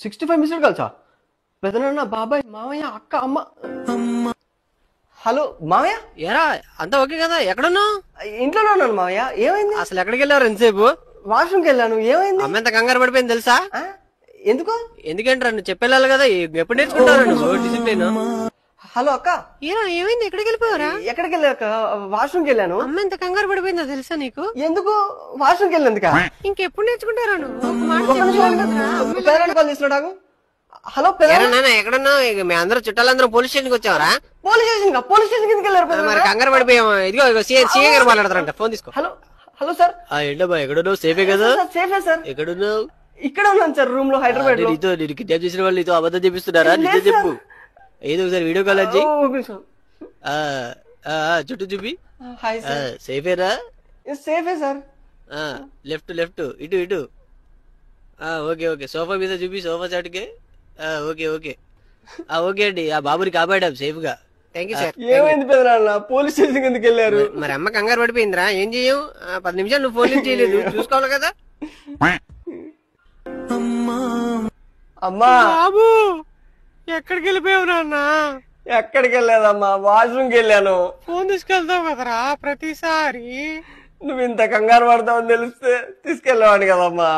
65 missed కాల్సా? పెదనాన్న, బాబాయ్, మామయ్య, అక్క, అమ్మ. హలో మామయ్య. ఎరా అంతా ఓకే కదా? ఎక్కడున్నావు? ఇంట్లోనే ఉన్నాను మామయ్య. ఏమైంది? అసలు ఎక్కడికి వెళ్ళారు ఎంతసేపు? వాష్రూమ్కి వెళ్ళాను. ఏమైంది? అమ్మ ఎంత కంగారు పడిపోయింది తెలుసా? ఎందుకు? ఎందుకంటే నువ్వు చెప్పెళ్ళాలి కదా, ఎప్పుడు నేర్చుకుంటారు నువ్వు డిసిప్లిన్? హలో అక్క. ఏమైంది? ఎక్కడికి వెళ్ళిపోయారా? ఎక్కడికి వెళ్ళాక? వాష్రూమ్కి వెళ్ళాను. అమ్మ ఎంత కంగారు పడిపోయిందో తెలుసా నీకు? ఎందుకు? వాష్రూమ్కి వెళ్ళేందుక? ఇంకెప్పుడు నేర్చుకుంటారా నువ్వు? పెదనాన్న కాల్ చేస్తున్నాడు. హలో నాన్న, ఎక్కడున్నావు? మీ అందరూ చుట్టాలందరూ పోలీస్ స్టేషన్కి వచ్చావరా? పోలీస్ స్టేషన్ కిందకి వెళ్ళారు. మరి కంగారు పడిపోయాము. ఇదిగో సీఏ గారు మాట్లాడతారంట, ఫోన్ తీసుకో. Hello sir. ఏంటమ్మా ఎక్కడున్నావు? సేఫే కదా? సేఫే సార్. ఎక్కడున్నావు? ఇక్కడ ఉన్నాను సార్, రూమ్ లో, హైదరాబాద్ లో. నేను కిడ్నాప్ చేసిన వాళ్ళు నీతో అబద్ధం చెప్పిస్తున్నారా? నిజం చెప్పు. ఏదో ఒకసారి వీడియో కాల్ వచ్చి చుట్టూ చూపి. సేఫేనా? సేఫే సార్. లెఫ్ట్ ఇటు. ఓకే సోఫా మీద చూపి, సోఫా చాటుకే. ఓకే ఓకే అండి. ఆ బాబుని కాపాడాం సేఫ్ గా. Thank you sir. ఏమైంది పెదనాన్న? పోలీస్ స్టేషన్ కిందకి వెళ్ళారు. మరి అమ్మ కంగారు పడిపోయిందిరా, ఏం చెయ్యం? 10 నిమిషాలు నువ్వు ఫోన్ చేయలేదు, చూసుకోవాలి కదా. అమ్మా బాబు ఎక్కడికి వెళ్ళిపోయావు నాన్న? ఎక్కడికి వెళ్ళలేదమ్మా, వాష్రూమ్కి వెళ్ళాను. ఫోన్ తీసుకెళ్తావు కదరా ప్రతిసారి. నువ్వు ఇంత కంగారు పడతావని తెలిస్తే తీసుకెళ్ళేవాడిని కదమ్మా.